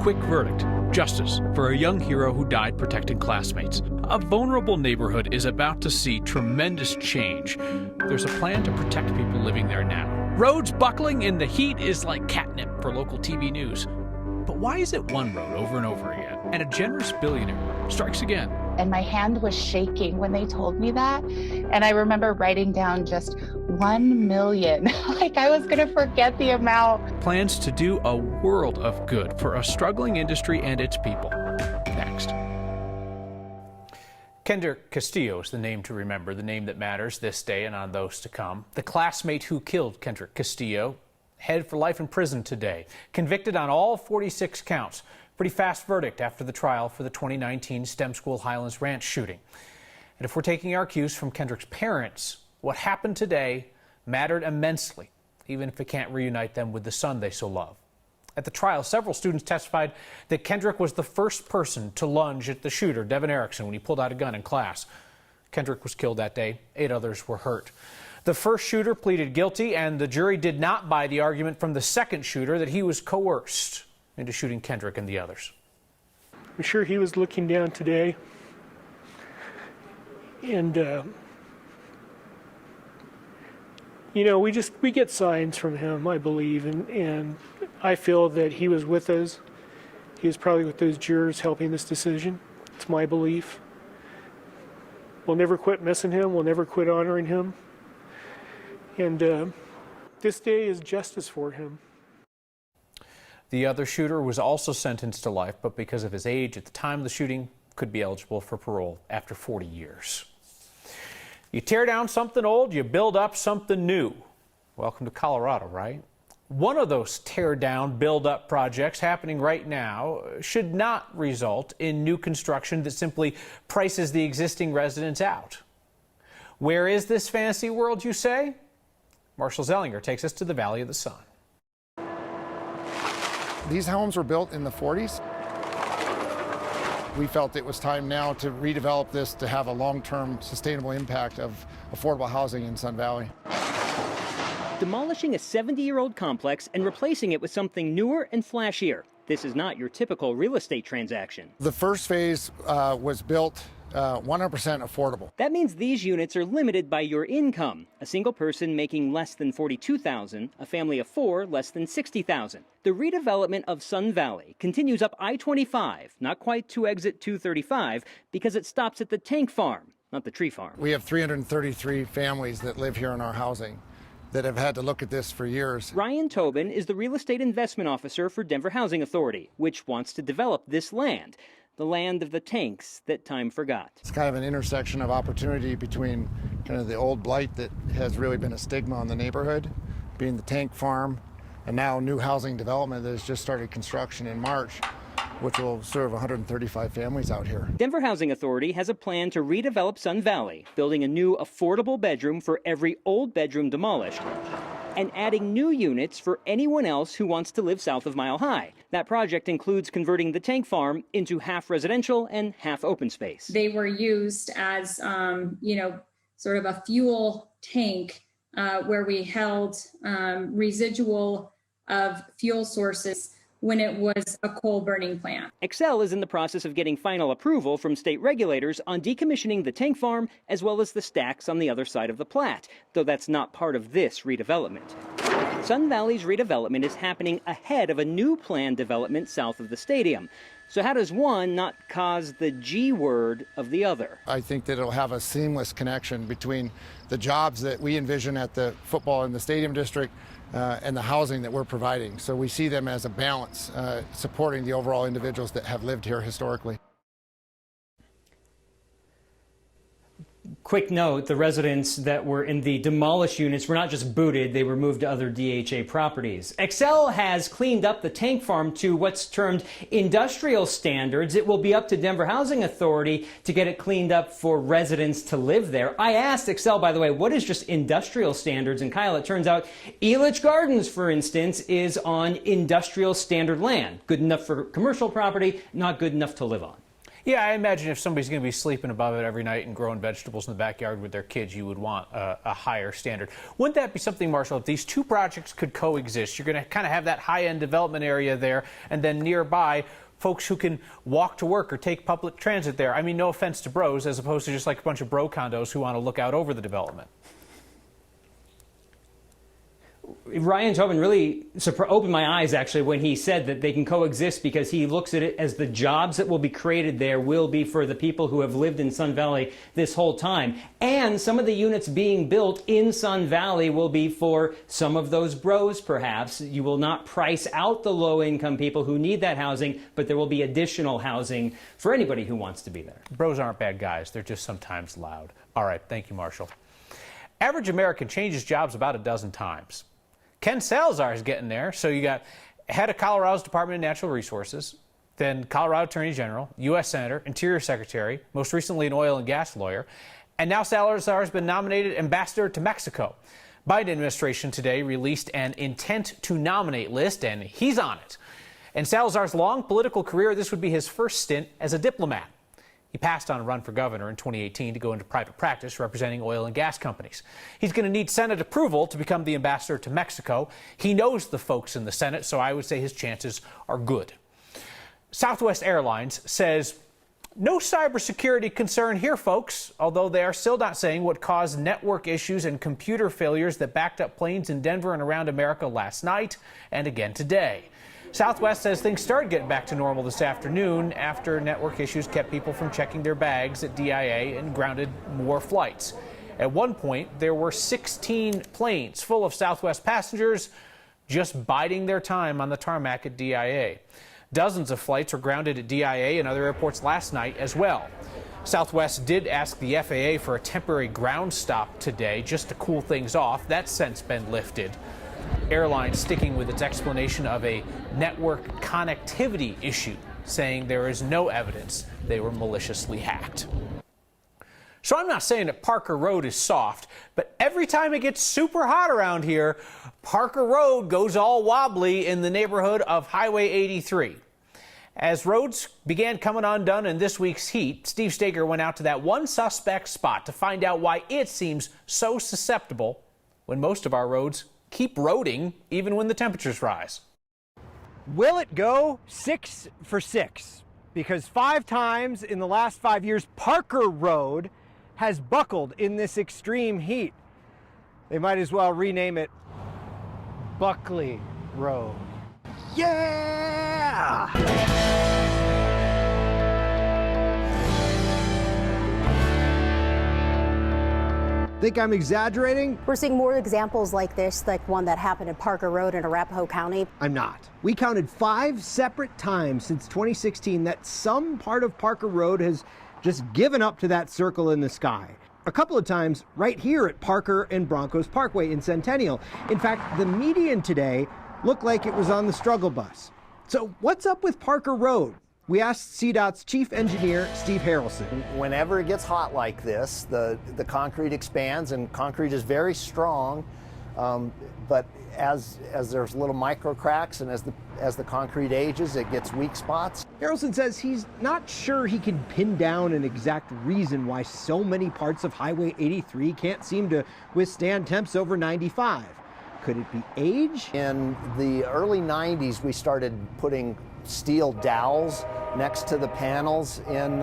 quick verdict: justice for a young hero who died protecting classmates. A vulnerable neighborhood is about to see tremendous change. There's a plan to protect people living there now. Roads buckling in the heat is like catnip for local TV news. But why is it one road over and over again? And a generous billionaire strikes again. And my hand was shaking when they told me that. And I remember writing down just 1 million. Like I was going to forget the amount. Plans to do a world of good for a struggling industry and its people. Next. Kendrick Castillo is the name to remember, the name that matters this day and on those to come. The classmate who killed Kendrick Castillo headed for life in prison today, convicted on all 46 counts. Pretty fast verdict after the trial for the 2019 STEM School Highlands Ranch shooting. And if we're taking our cues from Kendrick's parents, what happened today mattered immensely, even if it can't reunite them with the son they so love. At the trial, several students testified that Kendrick was the first person to lunge at the shooter, Devin Erickson, when he pulled out a gun in class. Kendrick was killed that day. 8 others were hurt. The first shooter pleaded guilty, and the jury did not buy the argument from the second shooter that he was coerced into shooting Kendrick and the others. I'm sure he was looking down today, and you know, we get signs from him, I believe, and I feel that he was with us. He was probably with those jurors helping this decision. It's my belief. We'll never quit missing him. We'll never quit honoring him. And this day is justice for him. The other shooter was also sentenced to life, but because of his age at the time of the shooting, could be eligible for parole after 40 years. You tear down something old, you build up something new. Welcome to Colorado, right? One of those tear down, build up projects happening right now should not result in new construction that simply prices the existing residents out. Where is this fantasy world, you say? Marshall Zellinger takes us to the Valley of the Sun. These homes were built in the 40s. We felt it was time now to redevelop this to have a long-term sustainable impact of affordable housing in Sun Valley. Demolishing a 70-year-old complex and replacing it with something newer and flashier. This is not your typical real estate transaction. The first phase was built 100% affordable. That means these units are limited by your income. A single person making less than $42,000, a family of 4 less than $60,000. The redevelopment of Sun Valley continues up I-25, not quite to exit 235, because it stops at the tank farm, not the tree farm. We have 333 families that live here in our housing that have had to look at this for years. Ryan Tobin is the real estate investment officer for Denver Housing Authority, which wants to develop this land. The land of the tanks that time forgot. It's kind of an intersection of opportunity between kind of the old blight that has really been a stigma on the neighborhood, being the tank farm, and now new housing development that has just started construction in March, which will serve 135 families out here. Denver Housing Authority has a plan to redevelop Sun Valley, building a new affordable bedroom for every old bedroom demolished, and adding new units for anyone else who wants to live south of Mile High. That project includes converting the tank farm into half residential and half open space. They were used as, sort of a fuel tank where we held residual of fuel sources when it was a coal burning plant. Xcel is in the process of getting final approval from state regulators on decommissioning the tank farm as well as the stacks on the other side of the Platte, though that's not part of this redevelopment. Sun Valley's redevelopment is happening ahead of a new planned development south of the stadium. So how does one not cause the G word of the other? I think that it'll have a seamless connection between the jobs that we envision at the football and the stadium district and the housing that we're providing. So we see them as a balance, supporting the overall individuals that have lived here historically. Quick note, the residents that were in the demolished units were not just booted, they were moved to other DHA properties. Xcel has cleaned up the tank farm to what's termed industrial standards. It will be up to Denver Housing Authority to get it cleaned up for residents to live there. I asked Xcel, by the way, what is just industrial standards? And Kyle, it turns out Elitch Gardens, for instance, is on industrial standard land. Good enough for commercial property, not good enough to live on. Yeah, I imagine if somebody's going to be sleeping above it every night and growing vegetables in the backyard with their kids, you would want a higher standard. Wouldn't that be something, Marshall, if these two projects could coexist? You're going to kind of have that high-end development area there, and then nearby, folks who can walk to work or take public transit there. I mean, no offense to bros, as opposed to just like a bunch of bro condos who want to look out over the development. Ryan Tobin really opened my eyes, actually, when he said that they can coexist, because he looks at it as the jobs that will be created there will be for the people who have lived in Sun Valley this whole time. And some of the units being built in Sun Valley will be for some of those bros, perhaps. You will not price out the low-income people who need that housing, but there will be additional housing for anybody who wants to be there. Bros aren't bad guys. They're just sometimes loud. All right. Thank you, Marshall. Average American changes jobs about a dozen times. Ken Salazar is getting there. So you got head of Colorado's Department of Natural Resources, then Colorado Attorney General, U.S. Senator, Interior Secretary, most recently an oil and gas lawyer, and now Salazar has been nominated ambassador to Mexico. Biden administration today released an intent to nominate list, and he's on it. In Salazar's long political career, this would be his first stint as a diplomat. He passed on a run for governor in 2018 to go into private practice representing oil and gas companies. He's going to need Senate approval to become the ambassador to Mexico. He knows the folks in the Senate, so I would say his chances are good. Southwest Airlines says, no cybersecurity concern here, folks, although they are still not saying what caused network issues and computer failures that backed up planes in Denver and around America last night and again today. Southwest says things started getting back to normal this afternoon after network issues kept people from checking their bags at DIA and grounded more flights. At one point, there were 16 planes full of Southwest passengers just biding their time on the tarmac at DIA. Dozens of flights were grounded at DIA and other airports last night as well. Southwest did ask the FAA for a temporary ground stop today just to cool things off. That's since been lifted. Airline sticking with its explanation of a network connectivity issue, saying there is no evidence they were maliciously hacked. So I'm not saying that Parker Road is soft, but every time it gets super hot around here, Parker Road goes all wobbly in the neighborhood of Highway 83. As roads began coming undone in this week's heat, Steve Staker went out to that one suspect spot to find out why it seems so susceptible when most of our roads keep roading even when the temperatures rise. Will it go 6 for 6? Because 5 times in the last 5 years, Parker Road has buckled in this extreme heat. They might as well rename it Buckley Road. Yeah! Think I'm exaggerating? We're seeing more examples like this, like one that happened at Parker Road in Arapahoe County. I'm not. We counted 5 separate times since 2016 that some part of Parker Road has just given up to that circle in the sky. A couple of times right here at Parker and Broncos Parkway in Centennial. In fact, the median today looked like it was on the struggle bus. So what's up with Parker Road? We asked CDOT's chief engineer, Steve Harrelson. Whenever it gets hot like this, the concrete expands, and concrete is very strong, but as there's little micro cracks and as the concrete ages, it gets weak spots. Harrelson says he's not sure he can pin down an exact reason why so many parts of Highway 83 can't seem to withstand temps over 95. Could it be age? In the early 90s, we started putting steel dowels next to the panels in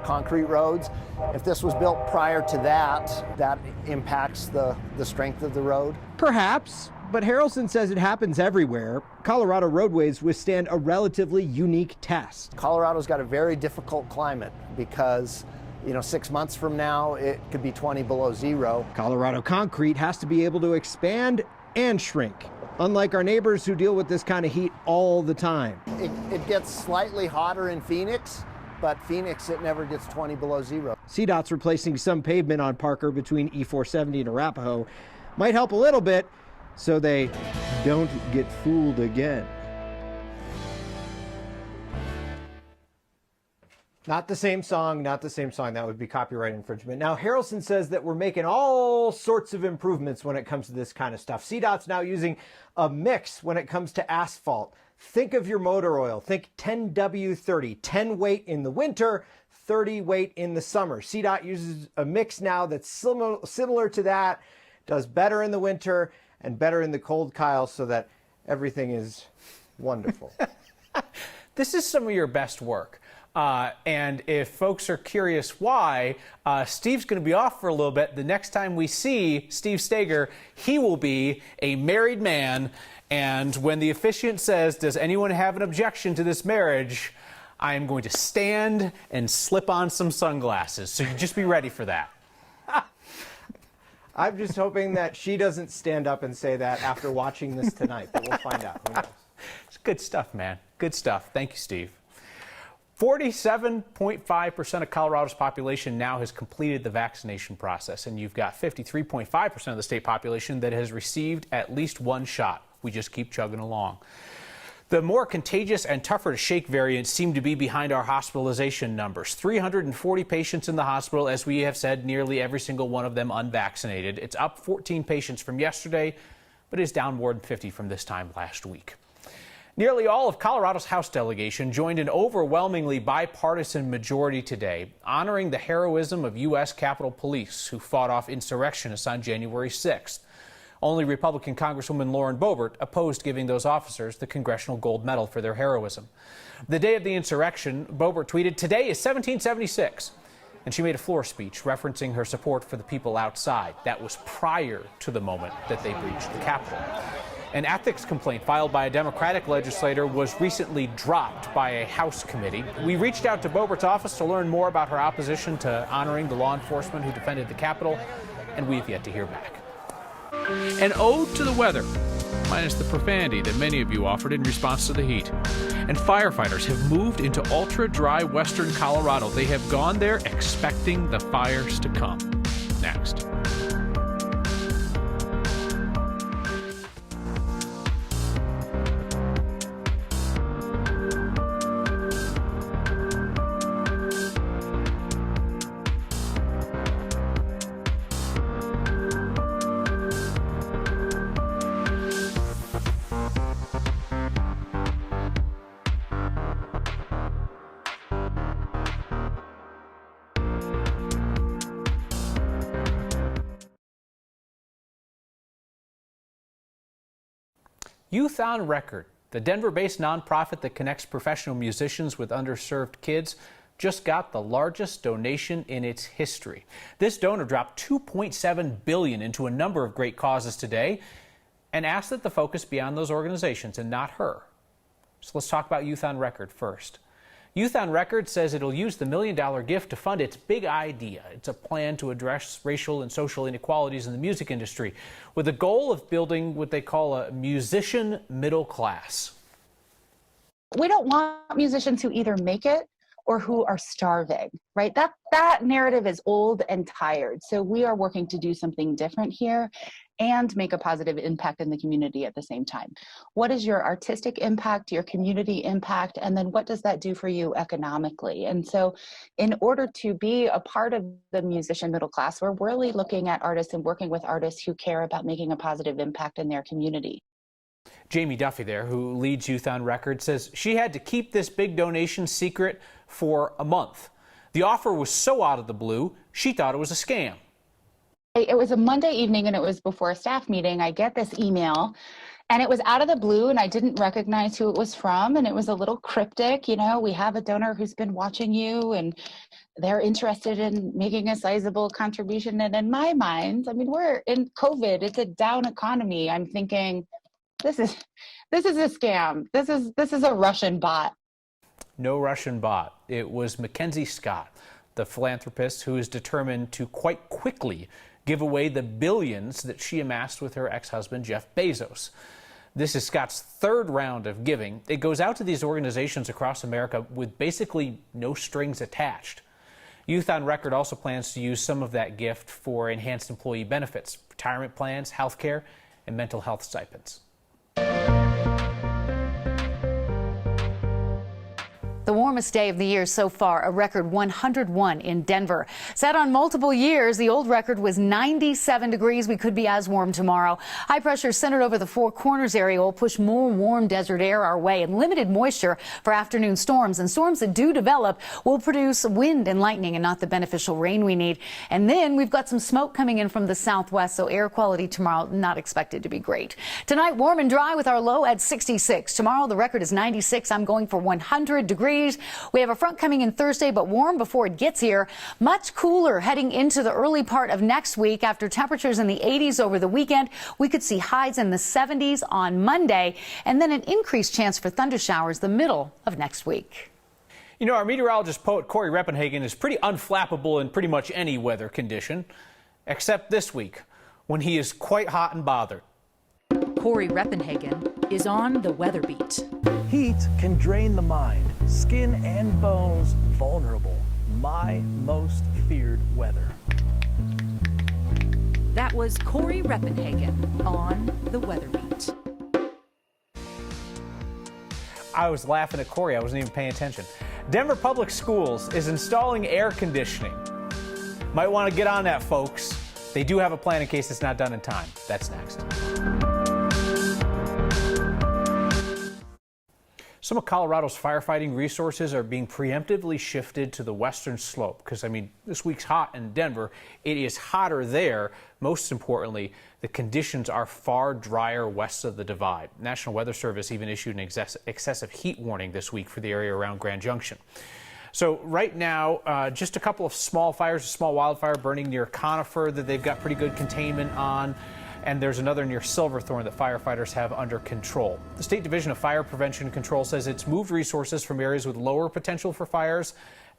concrete roads. If this was built prior to that, that impacts the strength of the road. Perhaps, but Harrelson says it happens everywhere. Colorado roadways withstand a relatively unique test. Colorado's got a very difficult climate because 6 months from now, it could be 20 below zero. Colorado concrete has to be able to expand and shrink, unlike our neighbors who deal with this kind of heat all the time. It gets slightly hotter in Phoenix, but Phoenix, it never gets 20 below zero. CDOT's replacing some pavement on Parker between E470 and Arapahoe. Might help a little bit so they don't get fooled again. Not the same song, not the same song. That would be copyright infringement. Now, Harrelson says that we're making all sorts of improvements when it comes to this kind of stuff. CDOT's now using a mix when it comes to asphalt. think of your motor oil. Think 10W30, 10 weight in the winter, 30 weight in the summer. CDOT uses a mix now that's similar to that, does better in the winter and better in the cold, Kyle, so that everything is wonderful. This is some of your best work. And if folks are curious why, Steve's going to be off for a little bit. The next time we see Steve Steger, he will be a married man. And when the officiant says, does anyone have an objection to this marriage, I am going to stand and slip on some sunglasses. So you just be ready for that. I'm just hoping that she doesn't stand up and say that after watching this tonight, but we'll find out. Who knows? It's good stuff, man. Good stuff. Thank you, Steve. 47.5% of Colorado's population now has completed the vaccination process, and you've got 53.5% of the state population that has received at least one shot. We just keep chugging along. The more contagious and tougher to shake variants seem to be behind our hospitalization numbers. 340 patients in the hospital, as we have said, nearly every single one of them unvaccinated. It's up 14 patients from yesterday, but is down more than 50 from this time last week. Nearly all of Colorado's House delegation joined an overwhelmingly bipartisan majority today, honoring the heroism of U.S. Capitol Police who fought off insurrectionists on January 6th. Only Republican Congresswoman Lauren Boebert opposed giving those officers the Congressional Gold Medal for their heroism. The day of the insurrection, Boebert tweeted, "Today is 1776." And she made a floor speech referencing her support for the people outside. That was prior to the moment that they breached the Capitol. An ethics complaint filed by a Democratic legislator was recently dropped by a House committee. We reached out to Boebert's office to learn more about her opposition to honoring the law enforcement who defended the Capitol, and we've yet to hear back. An ode to the weather, minus the profanity that many of you offered in response to the heat. And firefighters have moved into ultra-dry western Colorado. They have gone there expecting the fires to come. Next. Youth on Record, the Denver-based nonprofit that connects professional musicians with underserved kids, just got the largest donation in its history. This donor dropped $2.7 billion into a number of great causes today and asked that the focus be on those organizations and not her. So let's talk about Youth on Record first. Youth on Record says it'll use the $1 million gift to fund its big idea. It's a plan to address racial and social inequalities in the music industry with the goal of building what they call a musician middle class. We don't want musicians who either make it or who are starving, right? That narrative is old and tired. So we are working to do something different here and make a positive impact in the community at the same time. What is your artistic impact, your community impact, and then what does that do for you economically? And so in order to be a part of the musician middle class, we're really looking at artists and working with artists who care about making a positive impact in their community. Jamie Duffy there, who leads Youth on Record, says she had to keep this big donation secret for a month. The offer was so out of the blue, she thought it was a scam. It was a Monday evening and it was before a staff meeting. I get this email and it was out of the blue and I didn't recognize who it was from. And it was a little cryptic, you know, we have a donor who's been watching you and they're interested in making a sizable contribution. And in my mind, I mean, we're in COVID, it's a down economy. I'm thinking, this is a scam. This is a Russian bot. No Russian bot. It was Mackenzie Scott, the philanthropist who is determined to quite quickly give away the billions that she amassed with her ex-husband, Jeff Bezos. This is Scott's third round of giving. It goes out to these organizations across America with basically no strings attached. Youth on Record also plans to use some of that gift for enhanced employee benefits, retirement plans, health care, and mental health stipends. The warmest day of the year so far, a record 101 in Denver. Set on multiple years, the old record was 97 degrees. We could be as warm tomorrow. High pressure centered over the Four Corners area will push more warm desert air our way and limited moisture for afternoon storms. And storms that do develop will produce wind and lightning and not the beneficial rain we need. And then we've got some smoke coming in from the southwest, so air quality tomorrow not expected to be great. Tonight, warm and dry with our low at 66. Tomorrow, the record is 96. I'm going for 100 degrees. We have a front coming in Thursday, but warm before it gets here. Much cooler heading into the early part of next week. After temperatures in the 80s over the weekend, we could see highs in the 70s on Monday, and then an increased chance for thundershowers the middle of next week. You know, our meteorologist poet Corey Reppenhagen is pretty unflappable in pretty much any weather condition, except this week, when he is quite hot and bothered. Corey Reppenhagen is on the weather beat. Heat can drain the mind, skin and bones vulnerable. My most feared weather. That was Corey Reppenhagen on the weather beat. I was laughing at Corey. I wasn't even paying attention. Denver Public Schools is installing air conditioning. Might want to get on that, folks. They do have a plan in case it's not done in time. That's next. Some of Colorado's firefighting resources are being preemptively shifted to the western slope because, I mean, this week's hot in Denver. It is hotter there. Most importantly, the conditions are far drier west of the divide. National Weather Service even issued an excessive heat warning this week for the area around Grand Junction. So right now, just a couple of small fires, a small wildfire burning near Conifer that they've got pretty good containment on. And there's another near Silverthorne that firefighters have under control. The State Division of Fire Prevention and Control says it's moved resources from areas with lower potential for fires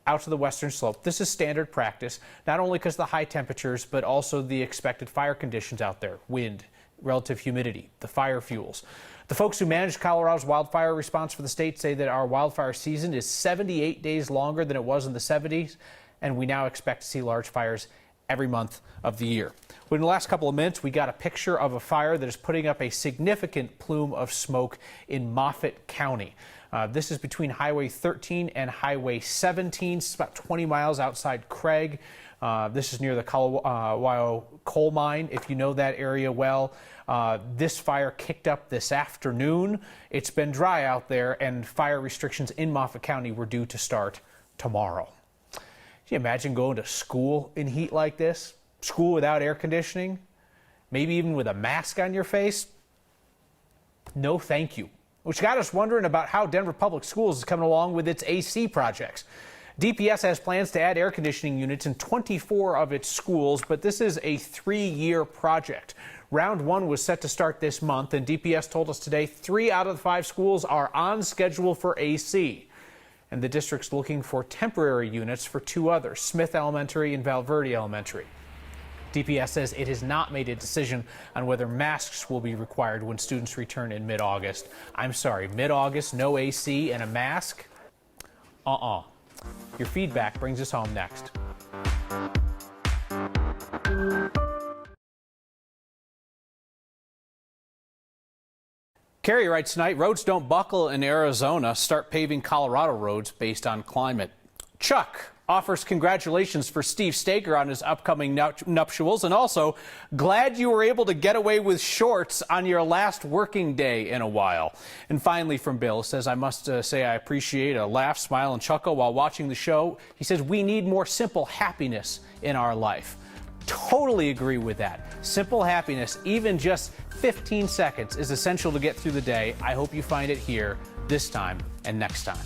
out to the western slope. This is standard practice, not only because of the high temperatures, but also the expected fire conditions out there, wind, relative humidity, the fire fuels. The folks who manage Colorado's wildfire response for the state say that our wildfire season is 78 days longer than it was in the 70s, and we now expect to see large fires every month of the year. Well, in the last couple of minutes, we got a picture of a fire that is putting up a significant plume of smoke in Moffat County. This is between Highway 13 and Highway 17. It's about 20 miles outside Craig. This is near the Colorado coal mine, if you know that area well. This fire kicked up this afternoon. It's been dry out there, and fire restrictions in Moffat County were due to start tomorrow. Can you imagine going to school in heat like this? School without air conditioning? Maybe even with a mask on your face? No, thank you. Which got us wondering about how Denver Public Schools is coming along with its AC projects. DPS has plans to add air conditioning units in 24 of its schools, but this is a 3-year project. Round 1 was set to start this month, and DPS told us today 3 out of the 5 schools are on schedule for AC. And the district's looking for temporary units for 2 others, Smith Elementary and Valverde Elementary. DPS says it has not made a decision on whether masks will be required when students return in mid-August. I'm sorry, mid-August, no AC and a mask? Your feedback brings us home next. Carrie writes tonight, roads don't buckle in Arizona. Start paving Colorado roads based on climate. Chuck offers congratulations for Steve Staker on his upcoming nuptials, and also glad you were able to get away with shorts on your last working day in a while. And finally from Bill, says, I must say I appreciate a laugh, smile, and chuckle while watching the show. He says we need more simple happiness in our life. Totally agree with that. Simple happiness, even just 15 seconds, is essential to get through the day. I hope you find it here this time and next time.